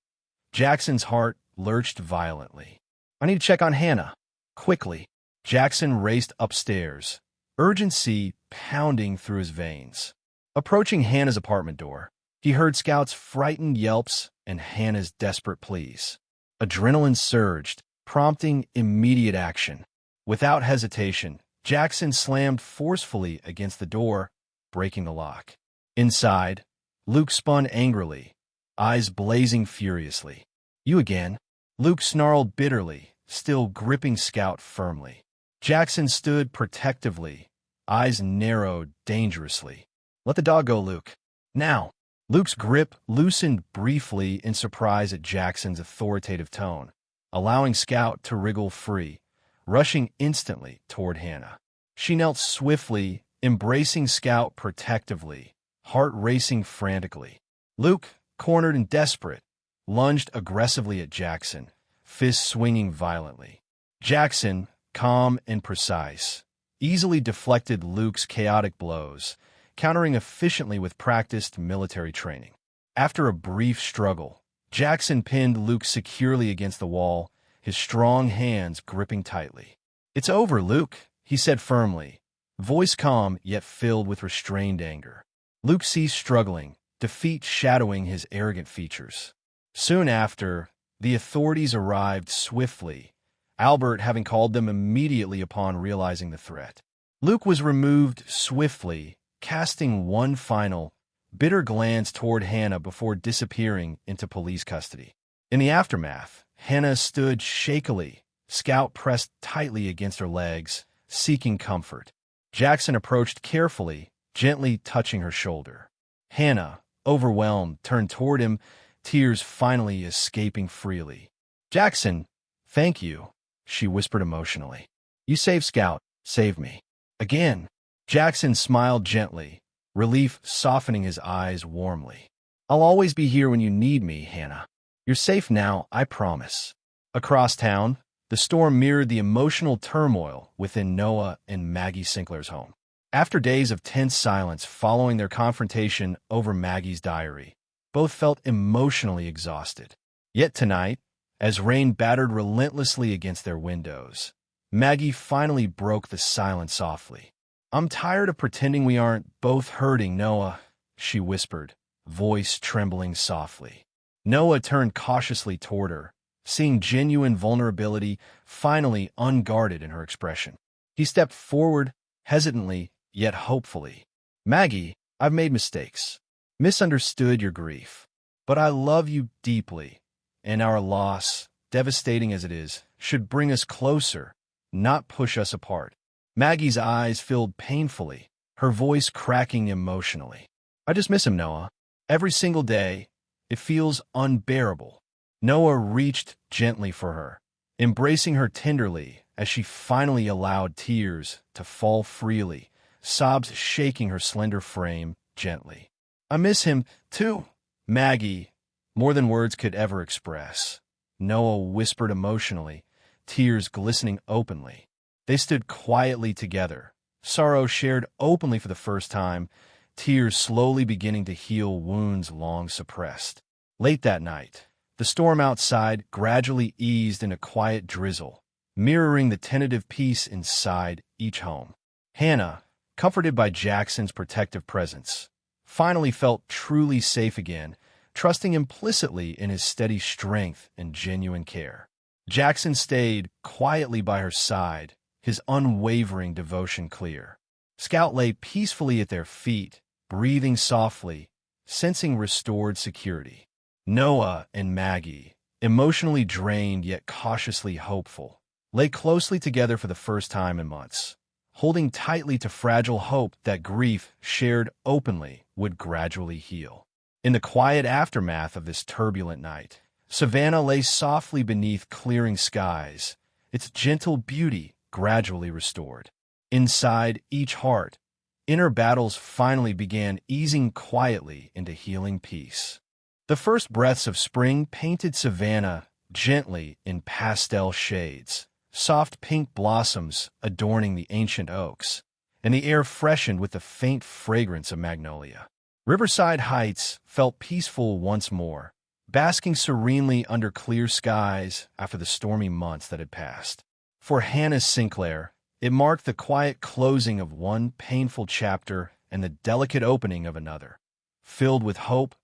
Jackson's heart lurched violently. "I need to check on Hannah." Quickly, Jackson raced upstairs, urgency pounding through his veins. Approaching Hannah's apartment door, he heard Scout's frightened yelps and Hannah's desperate pleas. Adrenaline surged, prompting immediate action. Without hesitation, Jackson slammed forcefully against the door, breaking the lock. Inside, Luke spun angrily, eyes blazing furiously. "You again?" Luke snarled bitterly, still gripping Scout firmly. Jackson stood protectively, eyes narrowed dangerously. "Let the dog go, Luke. Now!" Luke's grip loosened briefly in surprise at Jackson's authoritative tone, allowing Scout to wriggle free, rushing instantly toward Hannah. She knelt swiftly, embracing Scout protectively, heart racing frantically. Luke, cornered and desperate, lunged aggressively at Jackson, fists swinging violently. Jackson, calm and precise, easily deflected Luke's chaotic blows, countering efficiently with practiced military training. After a brief struggle, Jackson pinned Luke securely against the wall, his strong hands gripping tightly. "It's over, Luke," he said firmly, voice calm yet filled with restrained anger. Luke ceased struggling, defeat shadowing his arrogant features. Soon after, the authorities arrived swiftly, Albert having called them immediately upon realizing the threat. Luke was removed swiftly, casting one final, bitter glance toward Hannah before disappearing into police custody. In the aftermath, Hannah stood shakily, Scout pressed tightly against her legs, seeking comfort. Jackson approached carefully, gently touching her shoulder. Hannah, overwhelmed, turned toward him, tears finally escaping freely. "Jackson, thank you," she whispered emotionally. "You saved Scout, saved me." Again, Jackson smiled gently, relief softening his eyes warmly. "I'll always be here when you need me, Hannah. You're safe now, I promise." Across town, the storm mirrored the emotional turmoil within Noah and Maggie Sinclair's home. After days of tense silence following their confrontation over Maggie's diary, both felt emotionally exhausted. Yet tonight, as rain battered relentlessly against their windows, Maggie finally broke the silence softly. "I'm tired of pretending we aren't both hurting, Noah," she whispered, voice trembling softly. Noah turned cautiously toward her, seeing genuine vulnerability finally unguarded in her expression. He stepped forward, hesitantly yet hopefully. "Maggie, I've made mistakes, misunderstood your grief, but I love you deeply, and our loss, devastating as it is, should bring us closer, not push us apart." Maggie's eyes filled painfully, her voice cracking emotionally. "I just miss him, Noah. Every single day, it feels unbearable." Noah reached gently for her, embracing her tenderly as she finally allowed tears to fall freely, sobs shaking her slender frame gently. "I miss him, too, Maggie," more than words could ever express. Noah whispered emotionally, tears glistening openly. They stood quietly together, sorrow shared openly for the first time, tears slowly beginning to heal wounds long suppressed. Late that night, the storm outside gradually eased in a quiet drizzle, mirroring the tentative peace inside each home. Hannah, comforted by Jackson's protective presence, finally felt truly safe again, trusting implicitly in his steady strength and genuine care. Jackson stayed quietly by her side, his unwavering devotion clear. Scout lay peacefully at their feet, breathing softly, sensing restored security. Noah and Maggie, emotionally drained yet cautiously hopeful, lay closely together for the first time in months, holding tightly to fragile hope that grief shared openly would gradually heal. In the quiet aftermath of this turbulent night, Savannah lay softly beneath clearing skies, its gentle beauty gradually restored. Inside each heart, inner battles finally began easing quietly into healing peace. The first breaths of spring painted Savannah gently in pastel shades, soft pink blossoms adorning the ancient oaks, and the air freshened with the faint fragrance of magnolia. Riverside Heights felt peaceful once more, basking serenely under clear skies after the stormy months that had passed. For Hannah Sinclair, it marked the quiet closing of one painful chapter and the delicate opening of another, filled with hope,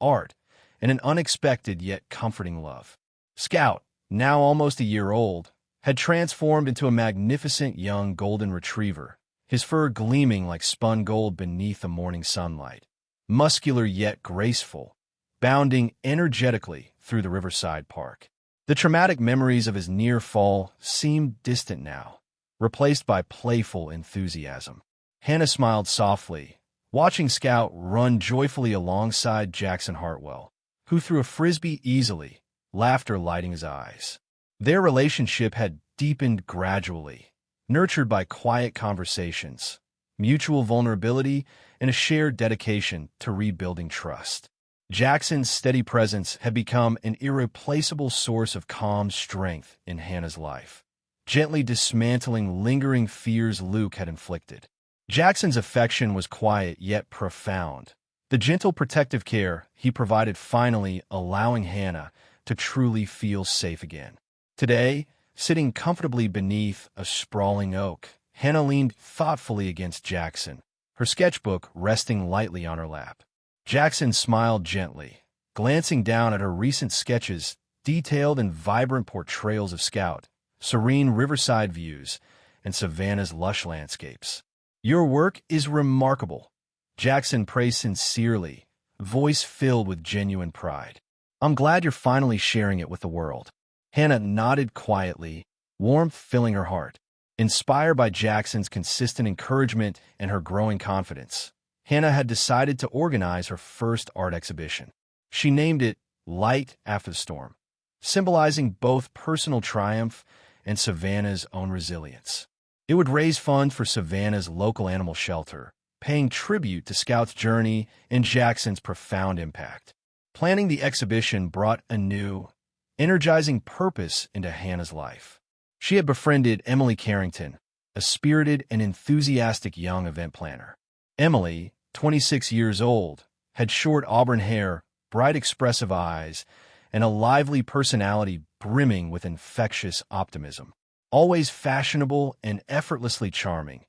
art, and an unexpected yet comforting love. Scout, now almost a year old, had transformed into a magnificent young golden retriever, his fur gleaming like spun gold beneath the morning sunlight. Muscular yet graceful, bounding energetically through the riverside park. The traumatic memories of his near fall seemed distant now, replaced by playful enthusiasm. Hannah smiled softly, watching Scout run joyfully alongside Jackson Hartwell, who threw a frisbee easily, laughter lighting his eyes. Their relationship had deepened gradually, nurtured by quiet conversations, mutual vulnerability, and a shared dedication to rebuilding trust. Jackson's steady presence had become an irreplaceable source of calm strength in Hannah's life, gently dismantling lingering fears Luke had inflicted. Jackson's affection was quiet yet profound. The gentle protective care he provided finally allowing Hannah to truly feel safe again. Today, sitting comfortably beneath a sprawling oak, Hannah leaned thoughtfully against Jackson, her sketchbook resting lightly on her lap. Jackson smiled gently, glancing down at her recent sketches, detailed and vibrant portrayals of Scout, serene riverside views, and Savannah's lush landscapes. "Your work is remarkable," Jackson praised sincerely, voice filled with genuine pride. "I'm glad you're finally sharing it with the world." Hannah nodded quietly, warmth filling her heart. Inspired by Jackson's consistent encouragement and her growing confidence, Hannah had decided to organize her first art exhibition. She named it Light After the Storm, symbolizing both personal triumph and Savannah's own resilience. It would raise funds for Savannah's local animal shelter, paying tribute to Scout's journey and Jackson's profound impact. Planning the exhibition brought a new, energizing purpose into Hannah's life. She had befriended Emily Carrington, a spirited and enthusiastic young event planner. Emily, 26 years old, had short auburn hair, bright expressive eyes, and a lively personality brimming with infectious optimism. Always fashionable and effortlessly charming,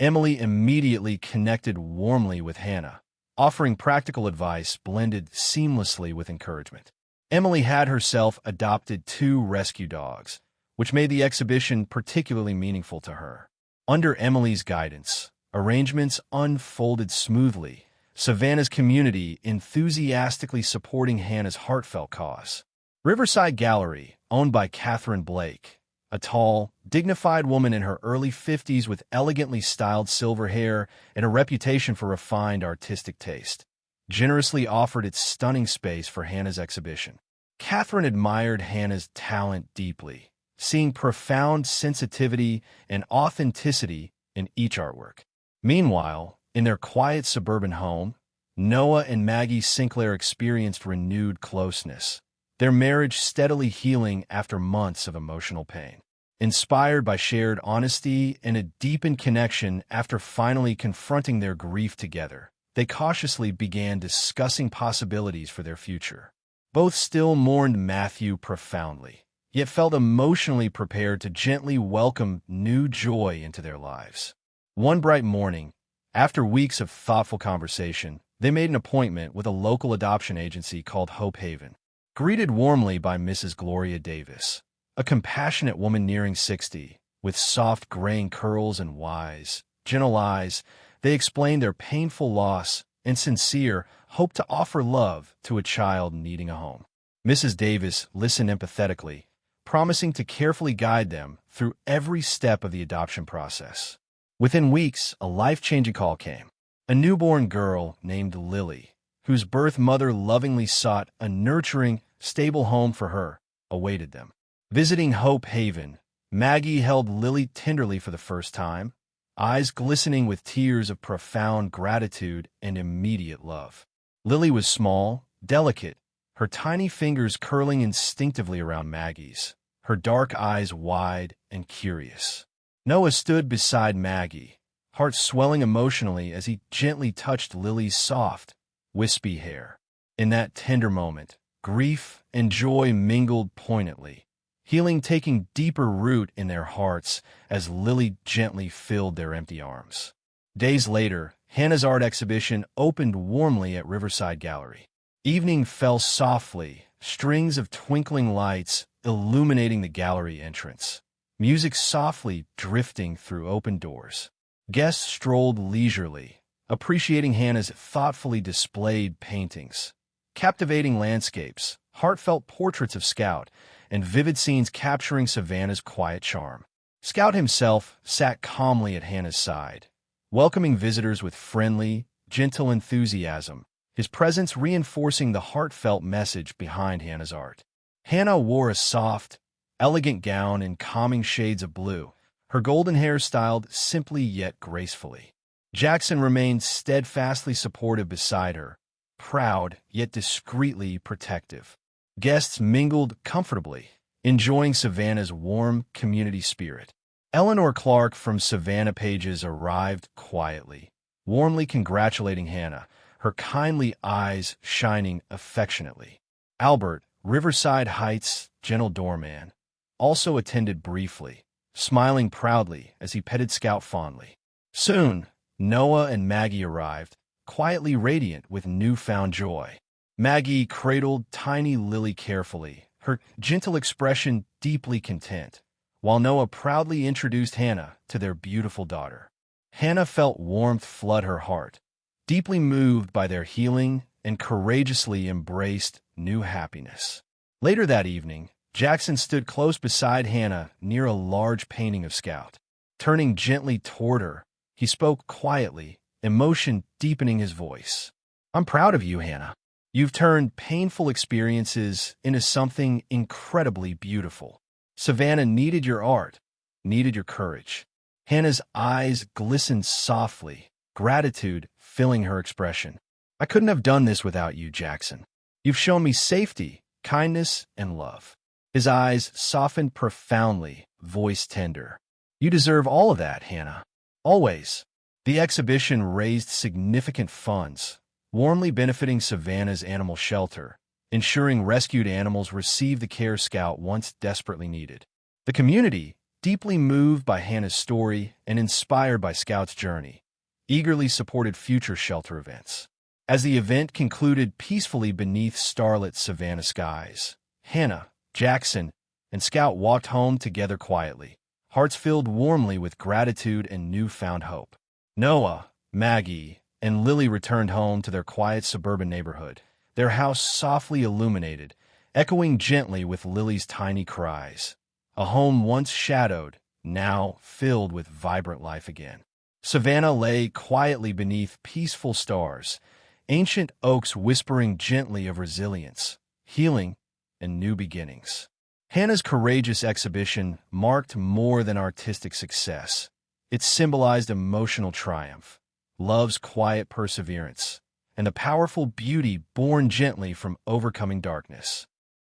Emily immediately connected warmly with Hannah, offering practical advice blended seamlessly with encouragement. Emily had herself adopted 2 rescue dogs, which made the exhibition particularly meaningful to her. Under Emily's guidance, arrangements unfolded smoothly, Savannah's community enthusiastically supporting Hannah's heartfelt cause. Riverside Gallery, owned by Catherine Blake, a tall, dignified woman in her early 50s with elegantly styled silver hair and a reputation for refined artistic taste, generously offered its stunning space for Hannah's exhibition. Catherine admired Hannah's talent deeply, seeing profound sensitivity and authenticity in each artwork. Meanwhile, in their quiet suburban home, Noah and Maggie Sinclair experienced renewed closeness, their marriage steadily healing after months of emotional pain. Inspired by shared honesty and a deepened connection after finally confronting their grief together, they cautiously began discussing possibilities for their future. Both still mourned Matthew profoundly, yet felt emotionally prepared to gently welcome new joy into their lives. One bright morning, after weeks of thoughtful conversation, they made an appointment with a local adoption agency called Hope Haven. Greeted warmly by Mrs. Gloria Davis, a compassionate woman nearing 60, with soft graying curls and wise, gentle eyes, they explained their painful loss and sincere hope to offer love to a child needing a home. Mrs. Davis listened empathetically, promising to carefully guide them through every step of the adoption process. Within weeks, a life-changing call came. A newborn girl named Lily, whose birth mother lovingly sought a nurturing, stable home for her, awaited them. Visiting Hope Haven, Maggie held Lily tenderly for the first time, eyes glistening with tears of profound gratitude and immediate love. Lily was small, delicate, her tiny fingers curling instinctively around Maggie's, her dark eyes wide and curious. Noah stood beside Maggie, heart swelling emotionally as he gently touched Lily's soft, wispy hair. In that tender moment, grief and joy mingled poignantly, healing taking deeper root in their hearts as Lily gently filled their empty arms. Days later, Hannah's art exhibition opened warmly at Riverside Gallery. Evening fell softly, strings of twinkling lights illuminating the gallery entrance. Music softly drifting through open doors. Guests strolled leisurely, appreciating Hannah's thoughtfully displayed paintings. Captivating landscapes, heartfelt portraits of Scout, and vivid scenes capturing Savannah's quiet charm. Scout himself sat calmly at Hannah's side, welcoming visitors with friendly, gentle enthusiasm, his presence reinforcing the heartfelt message behind Hannah's art. Hannah wore a soft, elegant gown in calming shades of blue, her golden hair styled simply yet gracefully. Jackson remained steadfastly supportive beside her, proud yet discreetly protective. Guests mingled comfortably, enjoying Savannah's warm community spirit. Eleanor Clark from Savannah Pages arrived quietly, warmly congratulating Hannah, her kindly eyes shining affectionately. Albert, Riverside Heights' gentle doorman, also attended briefly, smiling proudly as he petted Scout fondly. Soon, Noah and Maggie arrived, quietly radiant with newfound joy. Maggie cradled tiny Lily carefully, her gentle expression deeply content, while Noah proudly introduced Hannah to their beautiful daughter. Hannah felt warmth flood her heart, deeply moved by their healing, and courageously embraced new happiness. Later that evening, Jackson stood close beside Hannah near a large painting of Scout. Turning gently toward her, he spoke quietly, emotion deepening his voice. "I'm proud of you, Hannah. You've turned painful experiences into something incredibly beautiful. Savannah needed your art, needed your courage." Hannah's eyes glistened softly, gratitude filling her expression. "I couldn't have done this without you, Jackson. You've shown me safety, kindness, and love." His eyes softened profoundly, voice tender. "You deserve all of that, Hannah. Always." The exhibition raised significant funds, warmly benefiting Savannah's animal shelter, ensuring rescued animals receive the care Scout once desperately needed. The community, deeply moved by Hannah's story and inspired by Scout's journey, eagerly supported future shelter events. As the event concluded peacefully beneath starlit Savannah skies, Hannah, Jackson, and Scout walked home together quietly, hearts filled warmly with gratitude and newfound hope. Noah, Maggie, and Lily returned home to their quiet suburban neighborhood, their house softly illuminated, echoing gently with Lily's tiny cries. A home once shadowed, now filled with vibrant life again. Savannah lay quietly beneath peaceful stars, ancient oaks whispering gently of resilience, healing, and new beginnings. Hannah's courageous exhibition marked more than artistic success. It symbolized emotional triumph, love's quiet perseverance, and the powerful beauty born gently from overcoming darkness.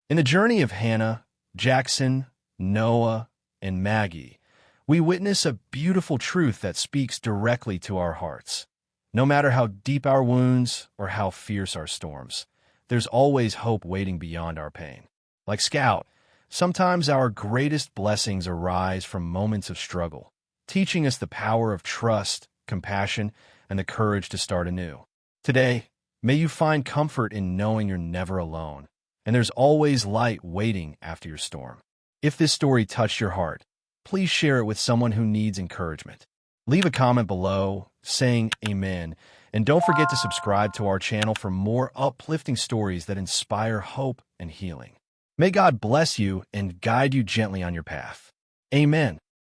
In the journey of Hannah, Jackson, Noah, and Maggie, we witness a beautiful truth that speaks directly to our hearts. No matter how deep our wounds or how fierce our storms, there's always hope waiting beyond our pain. Like Scout, sometimes our greatest blessings arise from moments of struggle, teaching us the power of trust, compassion, and the courage to start anew. Today, may you find comfort in knowing you're never alone, and there's always light waiting after your storm. If this story touched your heart, please share it with someone who needs encouragement. Leave a comment below saying amen, and don't forget to subscribe to our channel for more uplifting stories that inspire hope and healing. May God bless you and guide you gently on your path. Amen.